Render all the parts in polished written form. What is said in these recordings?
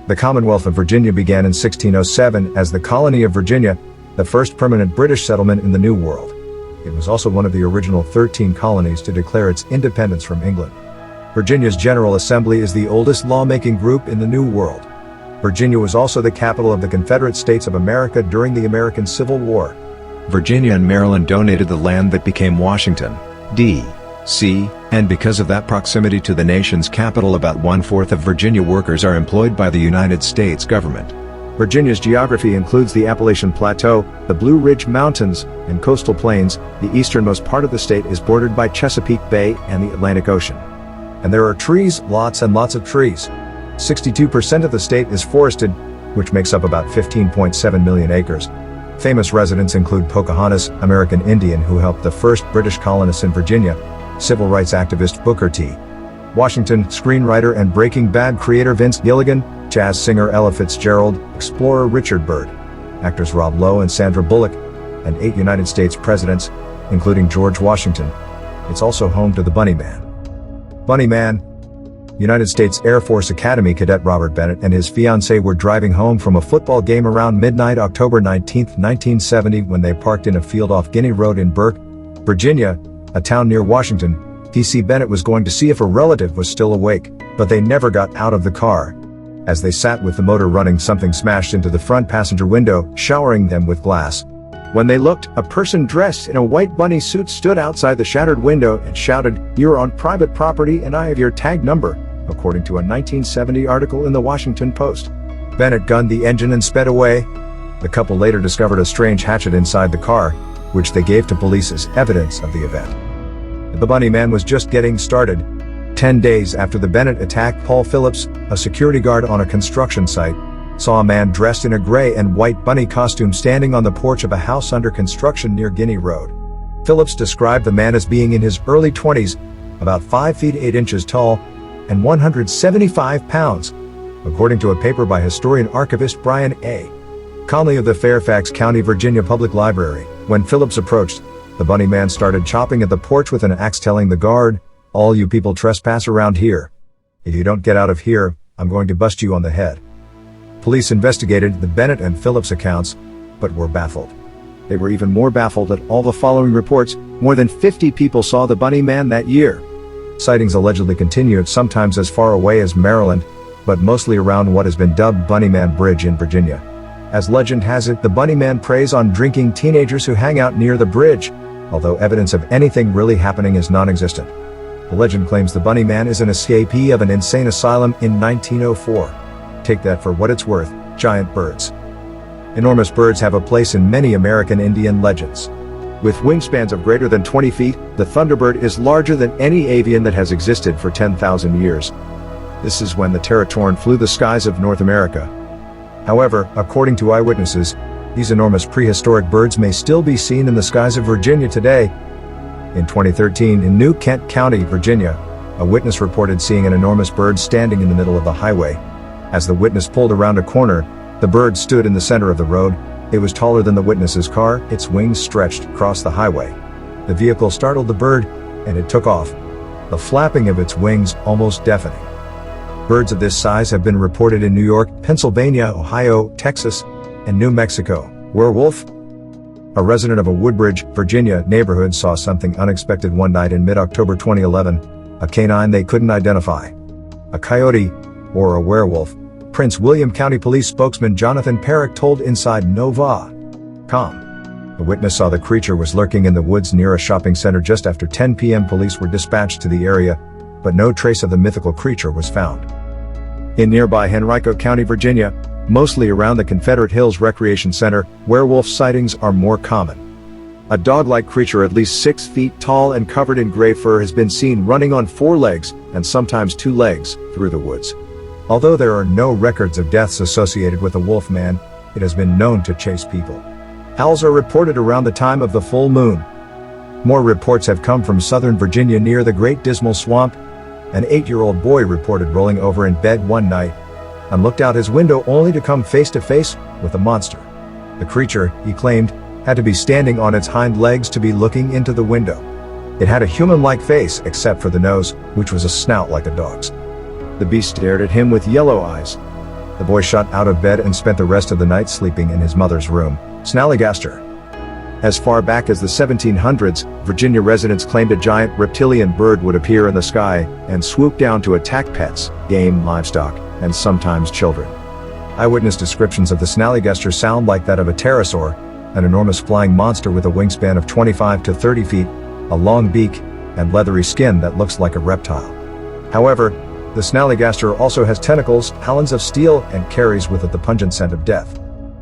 The Commonwealth of Virginia began in 1607 as the colony of Virginia, the first permanent British settlement in the New World. It was also one of the original 13 colonies to declare its independence from England. Virginia's General Assembly is the oldest lawmaking group in the New World. Virginia was also the capital of the Confederate States of America during the American Civil War. Virginia and Maryland donated the land that became Washington, D.C., and because of that proximity to the nation's capital, about 1/4 of Virginia workers are employed by the United States government. Virginia's geography includes the Appalachian Plateau, the Blue Ridge Mountains, and coastal plains. The easternmost part of the state is bordered by Chesapeake Bay and the Atlantic Ocean. And there are trees, lots and lots of trees. 62% of the state is forested, which makes up about 15.7 million acres. Famous residents include Pocahontas, American Indian who helped the first British colonists in Virginia, civil rights activist Booker T. Washington, screenwriter and Breaking Bad creator Vince Gilligan, jazz singer Ella Fitzgerald, explorer Richard Byrd, actors Rob Lowe and Sandra Bullock, and 8 United States presidents, including George Washington. It's also home to the Bunny Man. Bunny Man. United States Air Force Academy cadet Robert Bennett and his fiancée were driving home from a football game around midnight October 19, 1970 when they parked in a field off Guinea Road in Burke, Virginia, a town near Washington, D.C. Bennett was going to see if a relative was still awake, but they never got out of the car. As they sat with the motor running, something smashed into the front passenger window, showering them with glass. When they looked, a person dressed in a white bunny suit stood outside the shattered window and shouted, "You're on private property and I have your tag number," according to a 1970 article in the Washington Post. Bennett gunned the engine and sped away. The couple later discovered a strange hatchet inside the car, which they gave to police as evidence of the event. The Bunny Man was just getting started. 10 days after the Bennett attack, Paul Phillips, a security guard on a construction site, saw a man dressed in a gray and white bunny costume standing on the porch of a house under construction near Guinea Road. Phillips described the man as being in his early 20s, about 5 feet 8 inches tall, and 175 pounds, according to a paper by historian archivist Brian A. Conley of the Fairfax County, Virginia Public Library. When Phillips approached, the Bunny Man started chopping at the porch with an axe, telling the guard, "All you people trespass around here. If you don't get out of here, I'm going to bust you on the head." Police investigated the Bennett and Phillips accounts, but were baffled. They were even more baffled at all the following reports. More than 50 people saw the Bunny Man that year. Sightings allegedly continued, sometimes as far away as Maryland, but mostly around what has been dubbed Bunny Man Bridge in Virginia. As legend has it, the Bunny Man preys on drinking teenagers who hang out near the bridge, although evidence of anything really happening is non-existent. The legend claims the Bunny Man is an escapee of an insane asylum in 1904. Take that for what it's worth. Giant birds. Enormous birds have a place in many American Indian legends. With wingspans of greater than 20 feet, the Thunderbird is larger than any avian that has existed for 10,000 years. This is when the Territorn flew the skies of North America. However, according to eyewitnesses, these enormous prehistoric birds may still be seen in the skies of Virginia today. In 2013, in New Kent County, Virginia, a witness reported seeing an enormous bird standing in the middle of the highway. As the witness pulled around a corner, the bird stood in the center of the road. It was taller than the witness's car, its wings stretched across the highway. The vehicle startled the bird, and it took off, the flapping of its wings almost deafening. Birds of this size have been reported in New York, Pennsylvania, Ohio, Texas, and New Mexico. Werewolf? A resident of a Woodbridge, Virginia neighborhood saw something unexpected one night in mid-October 2011, a canine they couldn't identify. A coyote, or a werewolf, Prince William County Police spokesman Jonathan Perrick told Inside Nova.com. A witness saw the creature was lurking in the woods near a shopping center just after 10 p.m. Police were dispatched to the area, but no trace of the mythical creature was found. In nearby Henrico County, Virginia, mostly around the Confederate Hills Recreation Center, werewolf sightings are more common. A dog-like creature at least 6 feet tall and covered in gray fur has been seen running on 4 legs, and sometimes 2 legs, through the woods. Although there are no records of deaths associated with the wolf man, it has been known to chase people. Owls are reported around the time of the full moon. More reports have come from southern Virginia near the Great Dismal Swamp. An 8-year-old boy reported rolling over in bed one night and looked out his window only to come face to face with a monster. The creature, he claimed, had to be standing on its hind legs to be looking into the window. It had a human-like face except for the nose, which was a snout like a dog's. The beast stared at him with yellow eyes. The boy shot out of bed and spent the rest of the night sleeping in his mother's room. Snallygester. As far back as the 1700s, Virginia residents claimed a giant reptilian bird would appear in the sky and swoop down to attack pets, game, livestock, and sometimes children. Eyewitness descriptions of the Snallygester sound like that of a pterosaur, an enormous flying monster with a wingspan of 25 to 30 feet, a long beak, and leathery skin that looks like a reptile. However, the Snallygester also has tentacles, talons of steel, and carries with it the pungent scent of death.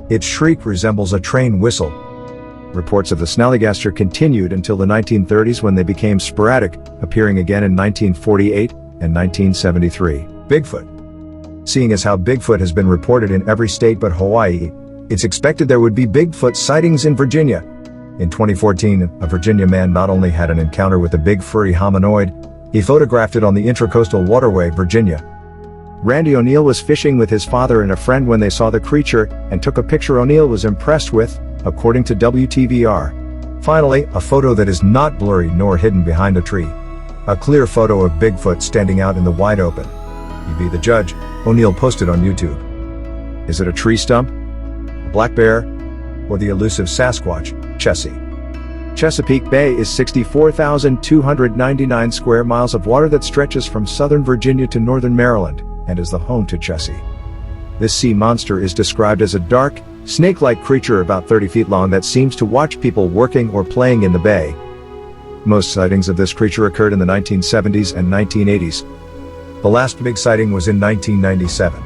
Its shriek resembles a train whistle. Reports of the Snallygester continued until the 1930s when they became sporadic, appearing again in 1948 and 1973. Bigfoot. Seeing as how Bigfoot has been reported in every state but Hawaii, it's expected there would be Bigfoot sightings in Virginia. In 2014, a Virginia man not only had an encounter with a big furry hominoid, he photographed it on the Intracoastal Waterway, Virginia. Randy O'Neill was fishing with his father and a friend when they saw the creature and took a picture O'Neill was impressed with, according to WTVR. Finally, a photo that is not blurry nor hidden behind a tree. A clear photo of Bigfoot standing out in the wide open. You be the judge, O'Neill posted on YouTube. Is it a tree stump, a black bear, or the elusive Sasquatch, Chessy? Chesapeake Bay is 64,299 square miles of water that stretches from southern Virginia to northern Maryland, and is the home to Chessy. This sea monster is described as a dark, snake-like creature about 30 feet long that seems to watch people working or playing in the bay. Most sightings of this creature occurred in the 1970s and 1980s. The last big sighting was in 1997.